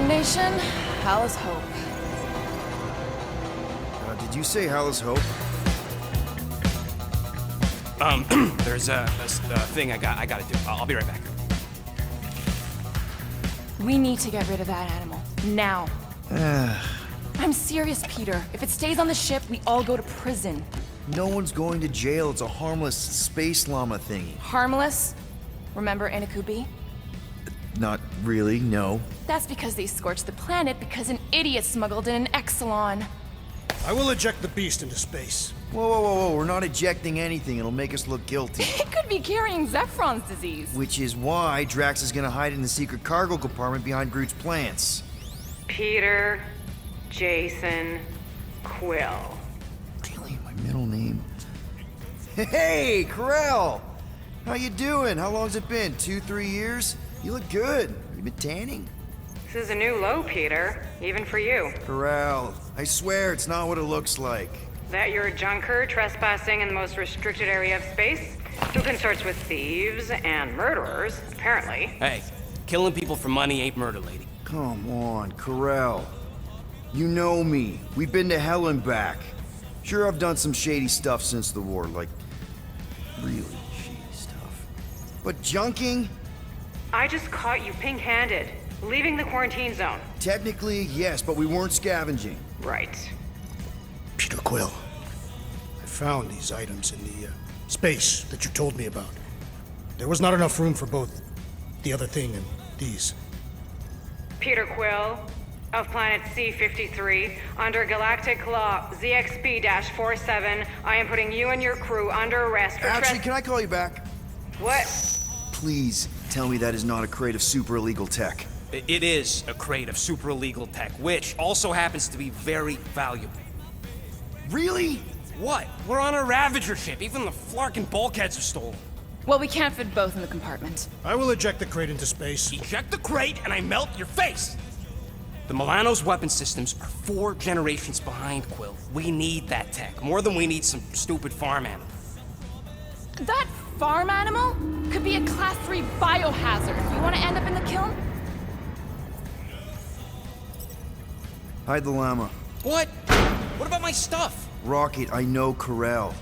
Nation, Hala's Hope. Did you say Hala's Hope? There's a thing I gotta do. I'll be right back. We need to get rid of that animal. Now. I'm serious, Peter. If it stays on the ship, we all go to prison. No one's going to jail. It's a harmless space llama thingy. Harmless? Remember Inakubi? Not really, no. That's because they scorched the planet because an idiot smuggled in an Exelon. I will eject the beast into space. Whoa. We're not ejecting anything. It'll make us look guilty. It could be carrying Zephron's disease. Which is why Drax is gonna hide in the secret cargo compartment behind Groot's plants. Peter, Jason, Quill. Really? My middle name? Hey, Corell! How you doing? How long's it been? 2-3 years? You look good. You been tanning? This is a new low, Peter. Even for you. Corell, I swear it's not what it looks like. That you're a junker trespassing in the most restricted area of space? Who consorts with thieves and murderers, apparently. Hey, killing people for money ain't murder, lady. Come on, Corell. You know me. We've been to hell and back. Sure, I've done some shady stuff since the war, like really shady stuff. But junking? I just caught you pink-handed, leaving the quarantine zone. Technically, yes, but we weren't scavenging. Right. Peter Quill, I found these items in the space that you told me about. There was not enough room for both the other thing and these. Peter Quill, of planet C-53, under Galactic Law ZXP-47, I am putting you and your crew under arrest for Actually, can I call you back? What? Please tell me that is not a crate of super illegal tech. It is a crate of super illegal tech, which also happens to be very valuable. Really? What? We're on a Ravager ship. Even the Flarkin bulkheads are stolen. Well, we can't fit both in the compartment. I will eject the crate into space. Eject the crate and I melt your face! The Milano's weapon systems are 4 generations behind, Quill. We need that tech, more than we need some stupid farm animal. That farm animal could be a Class 3 biohazard. You want to end up in the kiln? Hide the llama. What? What about my stuff? Rocket, I know Corell.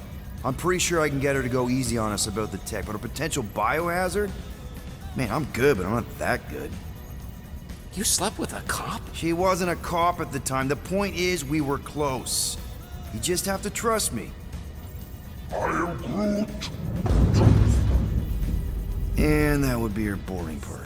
I'm pretty sure I can get her to go easy on us about the tech, but a potential biohazard? Man, I'm good, but I'm not that good. You slept with a cop? She wasn't a cop at the time. The point is, we were close. You just have to trust me. I am Groot. And that would be your boring party.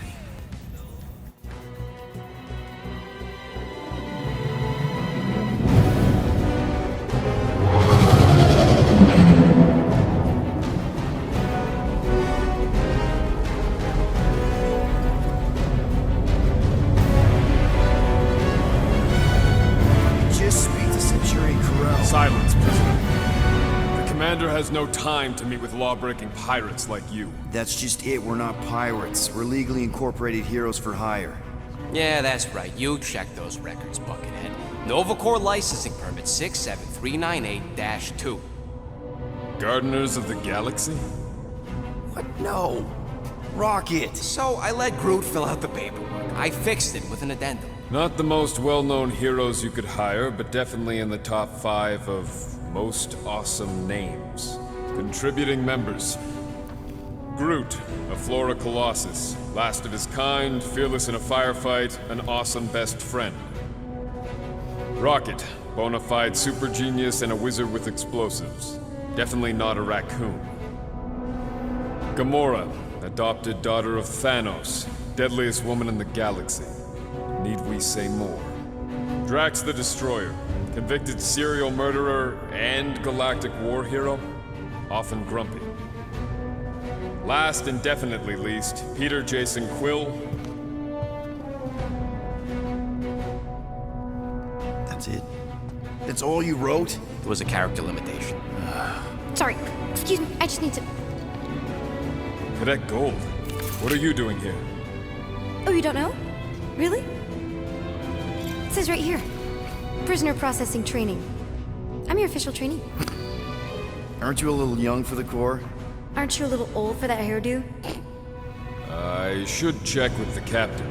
Silence, prisoner. The commander has no time to meet with law-breaking pirates like you. That's just it. We're not pirates. We're legally incorporated heroes for hire. Yeah, that's right. You check those records, Buckethead. Novacore licensing permit 67398-2. Gardeners of the Galaxy? What? No. Rocket! So I let Groot fill out the paperwork. I fixed it with an addendum. Not the most well-known heroes you could hire, but definitely in the top 5 of most awesome names. Contributing members. Groot, a Flora Colossus. Last of his kind, fearless in a firefight, an awesome best friend. Rocket, bona fide super genius and a wizard with explosives. Definitely not a raccoon. Gamora, adopted daughter of Thanos, deadliest woman in the galaxy. Need we say more? Drax the Destroyer, convicted serial murderer and galactic war hero, often grumpy. Last and definitely least, Peter Jason Quill. That's it? That's all you wrote? It was a character limitation. Sorry, excuse me, I just need to... Cadet Gold, what are you doing here? Oh, you don't know? Really? It says right here. Prisoner processing training. I'm your official trainee. Aren't you a little young for the Corps? Aren't you a little old for that hairdo? I should check with the captain.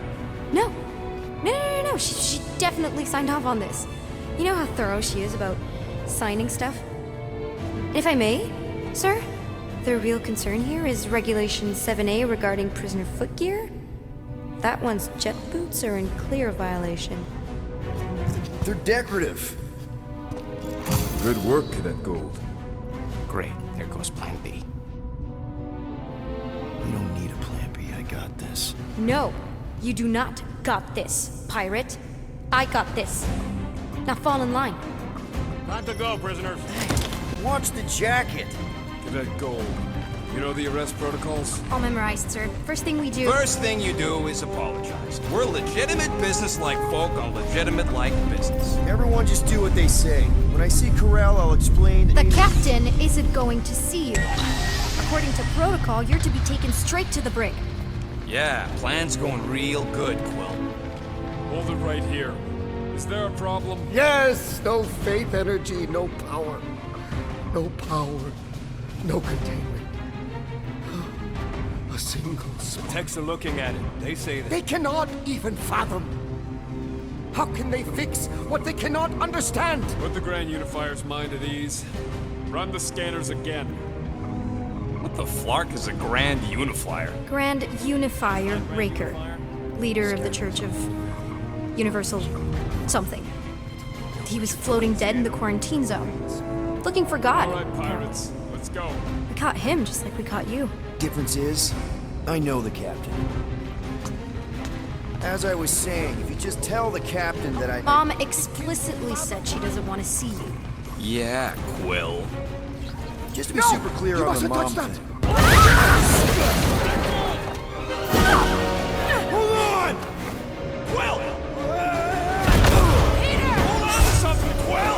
No. No, no, no, No, she definitely signed off on this. You know how thorough she is about signing stuff? And if I may, sir, the real concern here is Regulation 7A regarding prisoner footgear. That one's jet boots are in clear violation. They're decorative. Good work, Cadet Gold. Great. There goes Plan B. You don't need a plan B. I got this. No, you do not got this, pirate. I got this. Now fall in line. Time to go, prisoners. Watch the jacket. Cadet Gold, you know the arrest protocols? All memorized, sir. First thing we do... First thing you do is apologize. We're legitimate business-like folk on legitimate-like business. Everyone just do what they say. When I see Corral, I'll explain... The captain isn't going to see you. According to protocol, you're to be taken straight to the brig. Yeah, plan's going real good, Quill. Hold it right here. Is there a problem? Yes! No faith energy, no power. No power, no containment. A single spark. Techs are looking at it. They say that. They cannot even fathom. How can they fix what they cannot understand? Put the Grand Unifier's mind at ease. Run the scanners again. What the flark is a Grand Unifier? Grand Unifier Raker, leader of the Church of Universal something. He was floating dead in the quarantine zone, looking for God. All right, pirates, let's go. We caught him just like we caught you. Difference is, I know the captain. As I was saying, if you just tell the captain that I... Mom explicitly said she doesn't want to see you. Yeah, Quill. Just to be super clear You on the mustn't mom touch that. thing. Hold on! Quill! Peter! Hold on to something, Quill!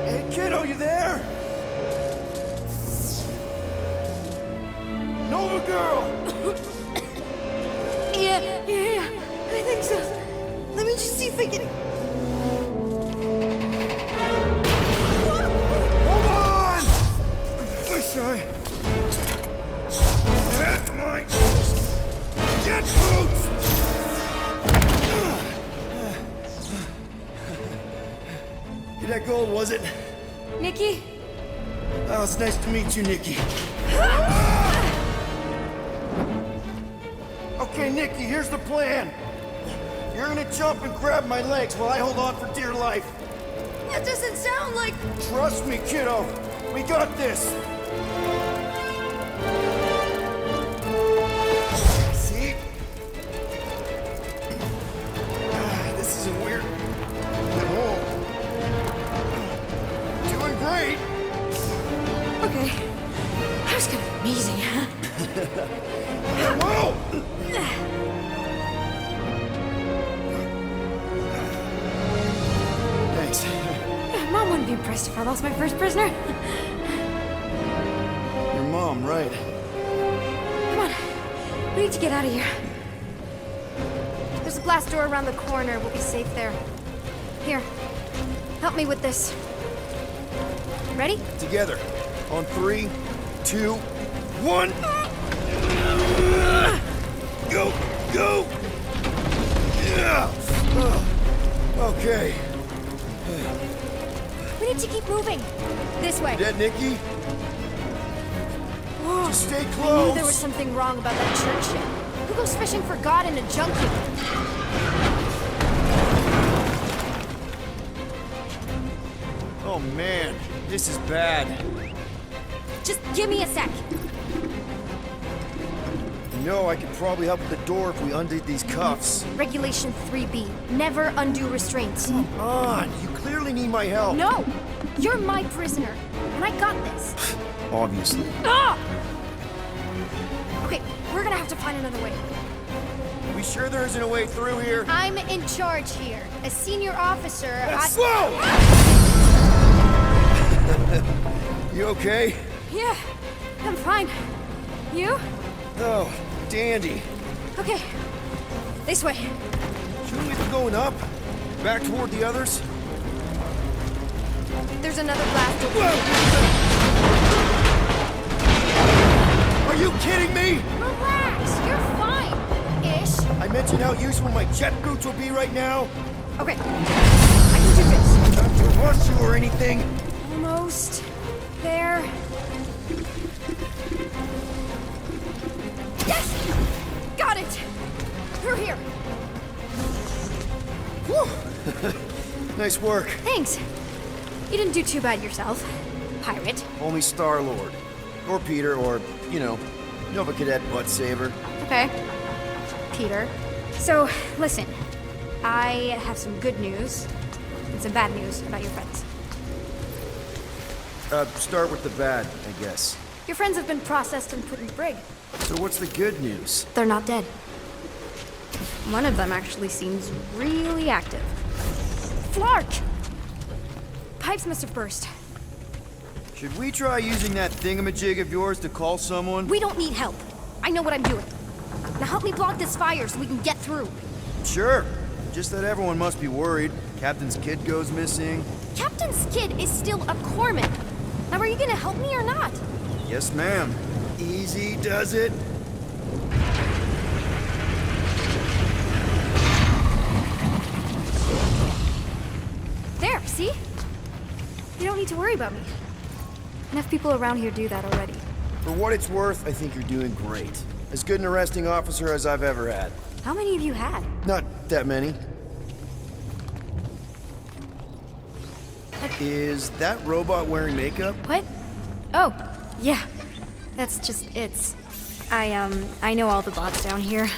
Hey, kiddo, you there? Nova girl! Yeah, I think so. Let me just see if I can... Hold on! Wish I... That's my... Get boots! That gold, was it? Nikki? Oh, it's nice to meet you, Nikki. Okay, Nikki, here's the plan. You're gonna jump and grab my legs while I hold on for dear life. That doesn't sound like... Trust me, kiddo. We got this. See? This isn't weird at all. Doing great. Okay. That was kind of amazing, huh? Whoa! Thanks. Mom wouldn't be impressed if I lost my first prisoner. Your mom, right? Come on. We need to get out of here. There's a glass door around the corner. We'll be safe there. Here. Help me with this. Ready? Together. On 3, 2, 1. Go! Go! Yeah! Okay. We need to keep moving. This way. Dead, Nikki? Whoa. Just stay I knew close. there was something wrong about that church shit. Who goes fishing for God in a junkyard? Oh man, this is bad. Just give me a sec. You know, I could probably help with the door if we undid these cuffs. Regulation 3B. Never undo restraints. Come on, you clearly need my help. No! You're my prisoner, and I got this. Obviously. Ah! Okay, we're gonna have to find another way. We sure there isn't a way through here? I'm in charge here. As senior officer, Slow! You okay? Yeah, I'm fine. You? Oh, dandy. Okay. This way. Shouldn't we be going up? Back toward the others? There's another blast over you kidding me? Relax, you're fine. Ish. I mentioned how useful my jet boots will be right now. Okay, I can do this. Not to rush you or anything. Almost there. Yes! Got it! Through here. Nice work. Thanks. You didn't do too bad yourself, pirate. Only Star-Lord. Or Peter, or, Nova Cadet Butt Saver. Okay. Peter. So, listen. I have some good news and some bad news about your friends. Start with the bad, I guess. Your friends have been processed and put in brig. So what's the good news? They're not dead. One of them actually seems really active. Flark! Pipes must have burst. Should we try using that thingamajig of yours to call someone? We don't need help. I know what I'm doing. Now help me block this fire so we can get through. Sure. Just that everyone must be worried. Captain's kid goes missing. Captain's kid is still a corpsman. Now are you gonna help me or not? Yes, ma'am. Easy does it. There, see? You don't need to worry about me. Enough people around here do that already. For what it's worth, I think you're doing great. As good an arresting officer as I've ever had. How many of you had? Not that many. Is that robot wearing makeup? What? Oh, yeah. That's just it's. I know all the bots down here.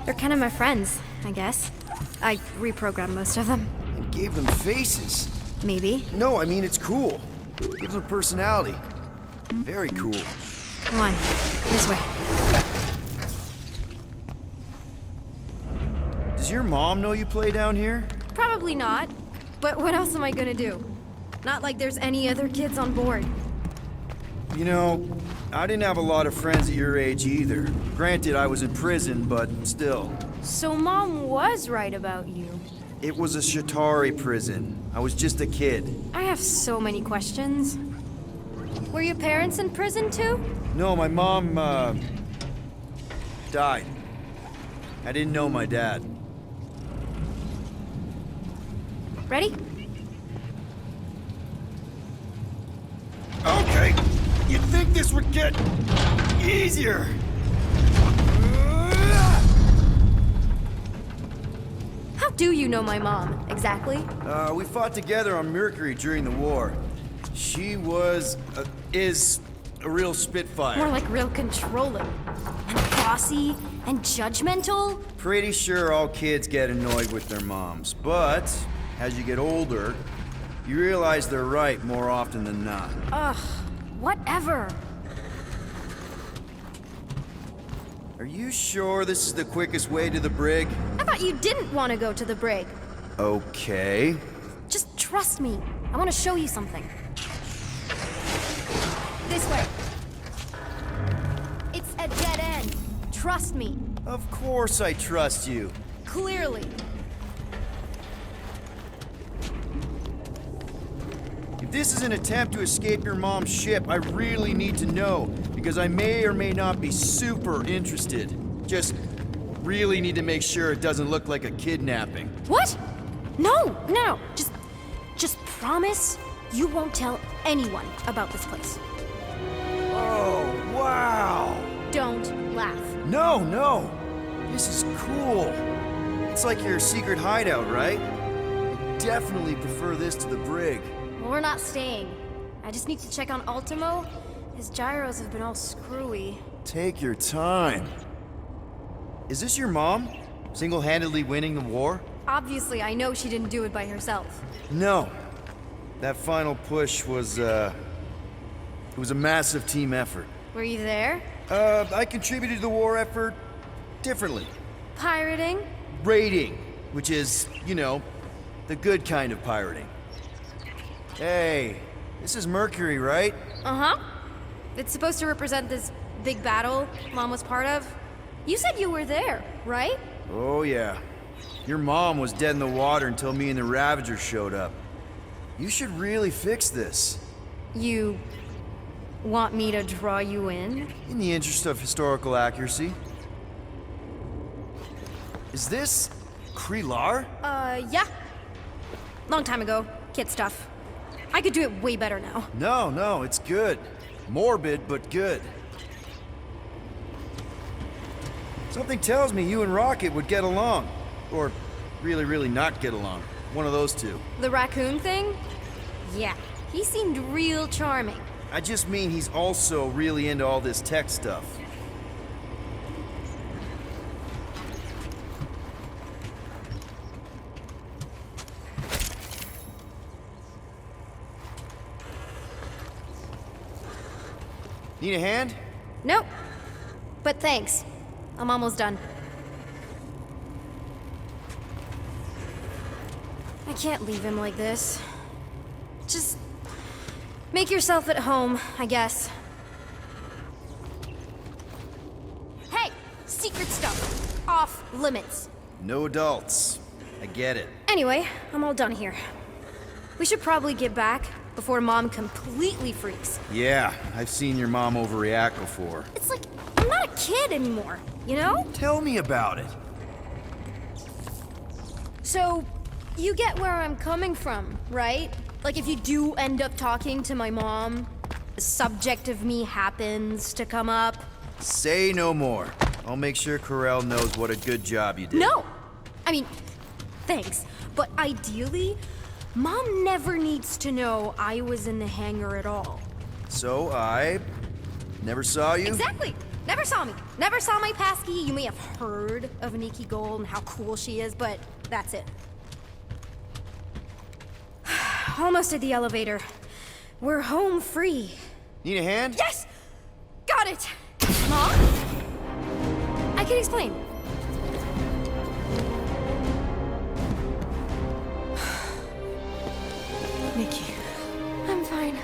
They're kind of my friends, I guess. I reprogrammed most of them. And gave them faces. Maybe. No, I mean, it's cool. Gives them personality. Very cool. Come on, this way. Does your mom know you play down here? Probably not. But what else am I gonna do? Not like there's any other kids on board. You know, I didn't have a lot of friends at your age either. Granted, I was in prison, but still. So Mom was right about you. It was a Shatari prison. I was just a kid. I have so many questions. Were your parents in prison too? No, my mom, died. I didn't know my dad. Ready? Okay, you'd think this would get easier. How do you know my mom, exactly? We fought together on Mercury during the war. She was, is a real spitfire. More like real controlling. And bossy and judgmental. Pretty sure all kids get annoyed with their moms, but as you get older, you realize they're right more often than not. Ugh, whatever. Are you sure this is the quickest way to the brig? I thought you didn't want to go to the brig. Okay. Just trust me. I want to show you something. This way. It's a dead end. Trust me. Of course I trust you. Clearly. If this is an attempt to escape your mom's ship, I really need to know, because I may or may not be super interested. Just really need to make sure it doesn't look like a kidnapping. What? No. Just promise you won't tell anyone about this place. Oh, wow! Don't laugh. No! This is cool. It's like your secret hideout, right? I definitely prefer this to the brig. Well, we're not staying. I just need to check on Ultimo. His gyros have been all screwy. Take your time. Is this your mom? Single-handedly winning the war? Obviously, I know she didn't do it by herself. No. That final push was, it was a massive team effort. Were you there? I contributed to the war effort differently. Pirating? Raiding, which is, the good kind of pirating. Hey, this is Mercury, right? Uh-huh. It's supposed to represent this big battle Mom was part of. You said you were there, right? Oh, yeah. Your mom was dead in the water until me and the Ravagers showed up. You should really fix this. You Want me to draw you in? In the interest of historical accuracy. Is this Krelar? Yeah. Long time ago. Kid stuff. I could do it way better now. No, it's good. Morbid, but good. Something tells me you and Rocket would get along. Or really, really not get along. One of those two. The raccoon thing? Yeah. He seemed real charming. I just mean he's also really into all this tech stuff. Need a hand? Nope. But thanks. I'm almost done. I can't leave him like this. Just make yourself at home, I guess. Hey! Secret stuff. Off limits. No adults. I get it. Anyway, I'm all done here. We should probably get back before Mom completely freaks. Yeah, I've seen your mom overreact before. It's like, I'm not a kid anymore, you know? Tell me about it. So, you get where I'm coming from, right? Like if you do end up talking to my mom, the subject of me happens to come up. Say no more. I'll make sure Corell knows what a good job you did. No! I mean, thanks. But ideally, Mom never needs to know I was in the hangar at all. So I never saw you? Exactly! Never saw me. Never saw my passkey. You may have heard of Nikki Gold and how cool she is, but that's it. Almost at the elevator. We're home free. Need a hand? Yes! Got it! Mom? I can explain. Nikki. I'm fine.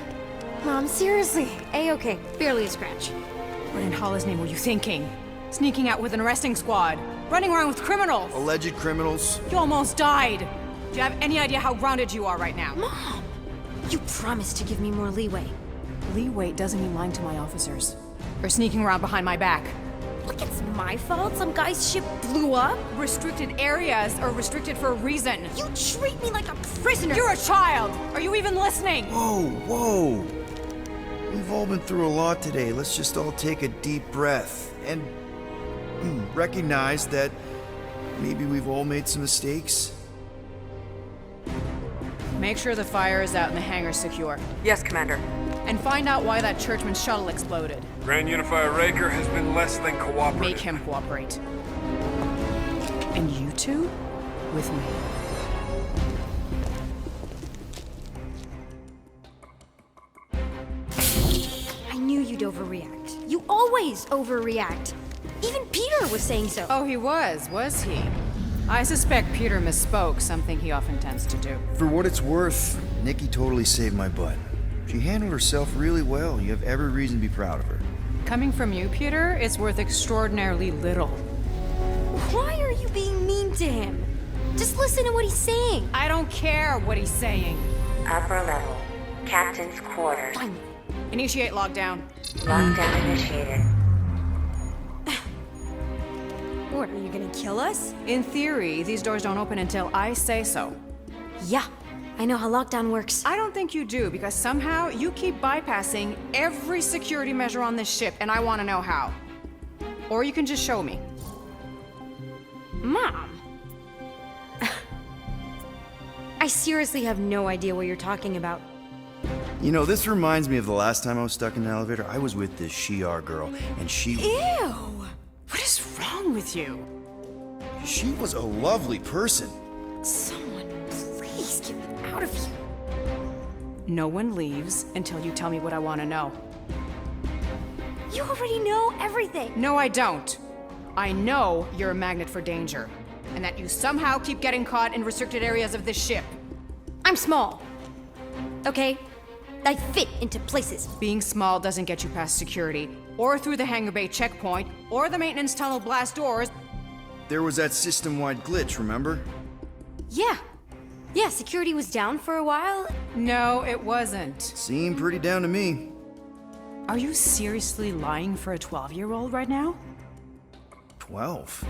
Mom, seriously. A-okay. Barely a scratch. What in Hollis' name were you thinking? Sneaking out with an arresting squad? Running around with criminals? Alleged criminals? You almost died! Do you have any idea how grounded you are right now? Mom! You promised to give me more leeway. Leeway doesn't mean lying to my officers. Or sneaking around behind my back. Look, it's my fault some guy's ship blew up. Restricted areas are restricted for a reason. You treat me like a prisoner! You're a child! Are you even listening? Whoa. We've all been through a lot today. Let's just all take a deep breath and recognize that maybe we've all made some mistakes. Make sure the fire is out and the hangar's secure. Yes, Commander. And find out why that churchman's shuttle exploded. Grand Unifier Raker has been less than cooperative. Make him cooperate. And you two? With me. I knew you'd overreact. You always overreact. Even Peter was saying so. Oh, he was he? I suspect Peter misspoke, something he often tends to do. For what it's worth, Nikki totally saved my butt. She handled herself really well. You have every reason to be proud of her. Coming from you, Peter, it's worth extraordinarily little. Why are you being mean to him? Just listen to what he's saying. I don't care what he's saying. Upper level. Captain's quarters. Finally. Initiate lockdown. Lockdown initiated. What, are you gonna kill us? In theory, these doors don't open until I say so. Yeah, I know how lockdown works. I don't think you do, because somehow you keep bypassing every security measure on this ship, and I want to know how. Or you can just show me. Mom! I seriously have no idea what you're talking about. You know, this reminds me of the last time I was stuck in an elevator. I was with this Shi'ar girl, and she... Ew! What is wrong with you? She was a lovely person. Someone, please get me out of here. No one leaves until you tell me what I want to know. You already know everything. No, I don't. I know you're a magnet for danger, and that you somehow keep getting caught in restricted areas of this ship. I'm small. Okay? I fit into places. Being small doesn't get you past security, or through the hangar bay checkpoint, or the maintenance tunnel blast doors. There was that system-wide glitch, remember? Yeah. Yeah, security was down for a while. No, it wasn't. Seemed pretty down to me. Are you seriously lying for a 12-year-old right now? 12?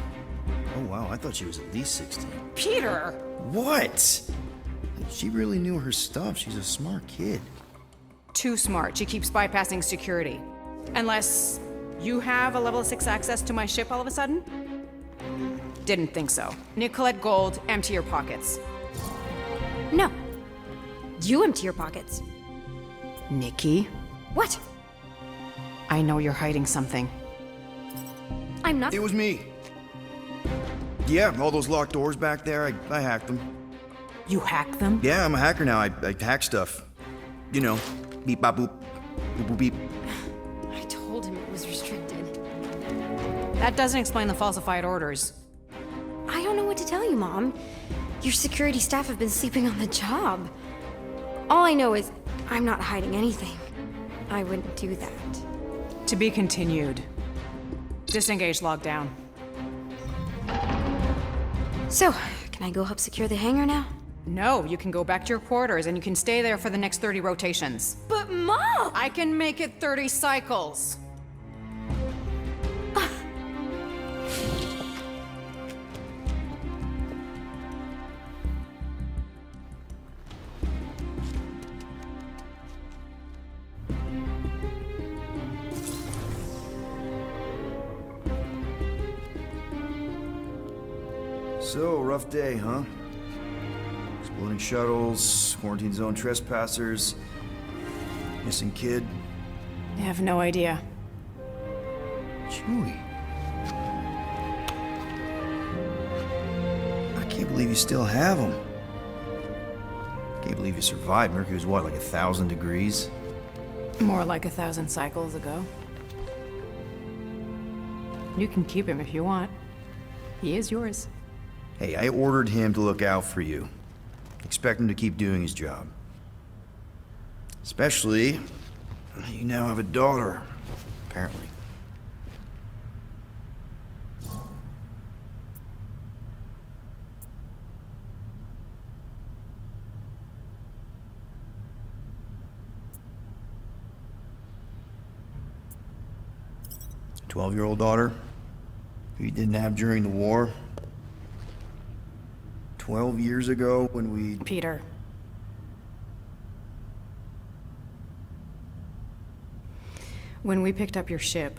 Oh wow, I thought she was at least 16. Peter! What? She really knew her stuff. She's a smart kid. Too smart. She keeps bypassing security. Unless you have a level 6 access to my ship all of a sudden? Didn't think so. Nicolette Gold, empty your pockets. No. You empty your pockets. Nikki? What? I know you're hiding something. I'm not. It was me. Yeah, all those locked doors back there, I hacked them. You hacked them? Yeah, I'm a hacker now. I hack stuff. You know, beep, bop, boop, boop, boop, beep. I told him it was restricted. That doesn't explain the falsified orders. I don't know what to tell you, Mom. Your security staff have been sleeping on the job. All I know is I'm not hiding anything. I wouldn't do that. To be continued. Disengage lockdown. So, can I go help secure the hangar now? No, you can go back to your quarters and you can stay there for the next 30 rotations. But Mom! I can make it 30 cycles. So, rough day, huh? Exploding shuttles, quarantine zone trespassers, missing kid. I have no idea. Chewie. I can't believe you still have him. Can't believe you survived. Mercury was what, like 1,000 degrees? More like 1,000 cycles ago. You can keep him if you want. He is yours. Hey, I ordered him to look out for you. Expect him to keep doing his job. Especially, you now have a daughter, apparently. A 12-year-old daughter who you didn't have during the war. 12 years ago when we... Peter. When we picked up your ship,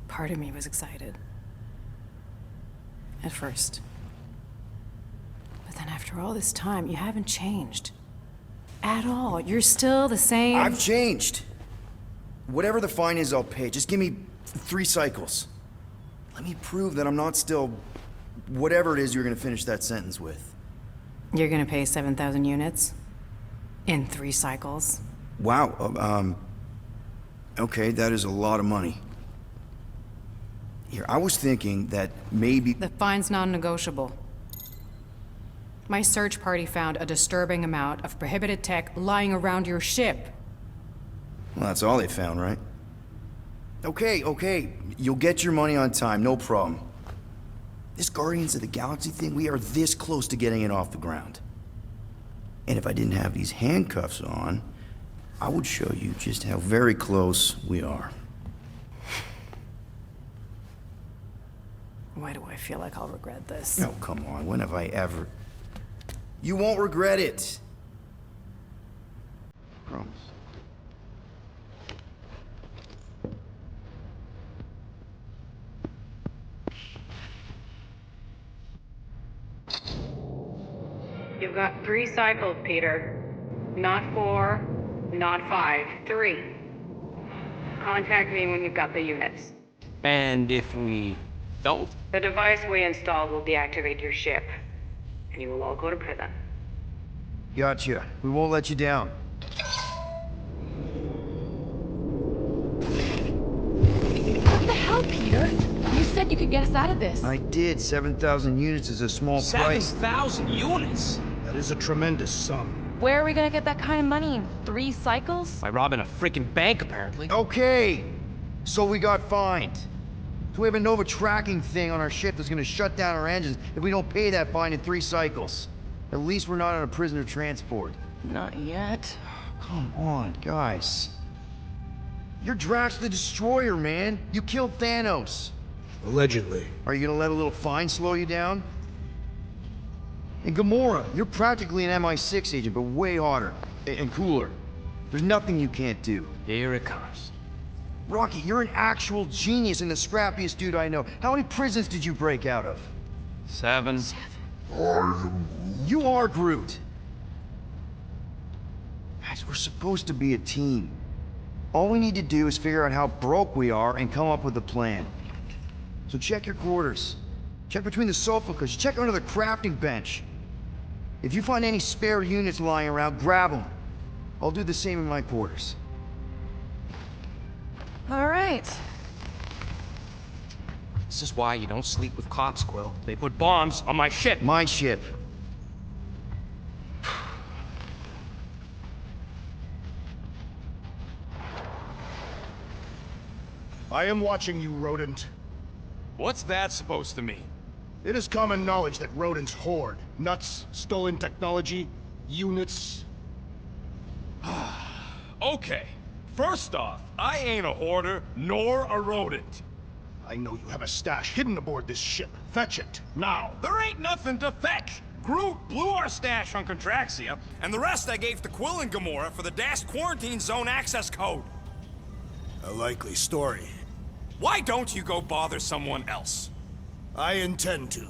part of me was excited. At first. But then after all this time, you haven't changed. At all. You're still the same... I've changed. Whatever the fine is, I'll pay. Just give me 3 cycles. Let me prove that I'm not still... whatever it is you're gonna finish that sentence with. You're gonna pay 7,000 units? In 3 cycles? Wow, okay, that is a lot of money. Here, I was thinking that maybe... The fine's non-negotiable. My search party found a disturbing amount of prohibited tech lying around your ship. Well, that's all they found, right? Okay, you'll get your money on time, no problem. This Guardians of the Galaxy thing, we are this close to getting it off the ground. And if I didn't have these handcuffs on, I would show you just how very close we are. Why do I feel like I'll regret this? Oh, come on, when have I ever... You won't regret it. Promise. You've got 3 cycles, Peter. Not 4, not 5, 3. Contact me when you've got the units. And if we don't? The device we installed will deactivate your ship, and you will all go to prison. Gotcha. We won't let you down. What the hell, Peter? You said you could get us out of this. I did. 7,000 units is a small price. 7,000 units? That is a tremendous sum. Where are we gonna get that kind of money in 3 cycles? By robbing a freaking bank, apparently. Okay, so we got fined. So we have a Nova tracking thing on our ship that's gonna shut down our engines if we don't pay that fine in 3 cycles. At least we're not on a prisoner transport. Not yet. Come on, guys. You're Drax the Destroyer, man. You killed Thanos. Allegedly. Are you gonna let a little fine slow you down? And Gamora, you're practically an MI6 agent, but way harder and cooler. There's nothing you can't do. Here it comes. Rocky, you're an actual genius and the scrappiest dude I know. How many prisons did you break out of? 7. You are Groot. Guys, we're supposed to be a team. All we need to do is figure out how broke we are and come up with a plan. So check your quarters. Check between the sofa cushions. Check under the crafting bench. If you find any spare units lying around, grab them. I'll do the same in my quarters. All right. This is why you don't sleep with cops, Quill. They put bombs on my ship. My ship. I am watching you, rodent. What's that supposed to mean? It is common knowledge that rodents hoard nuts, stolen technology, units. Okay. First off, I ain't a hoarder, nor a rodent. I know you have a stash hidden aboard this ship. Fetch it, now. There ain't nothing to fetch. Groot blew our stash on Contraxia, and the rest I gave to Quill and Gamora for the DAS quarantine zone access code. A likely story. Why don't you go bother someone else? I intend to.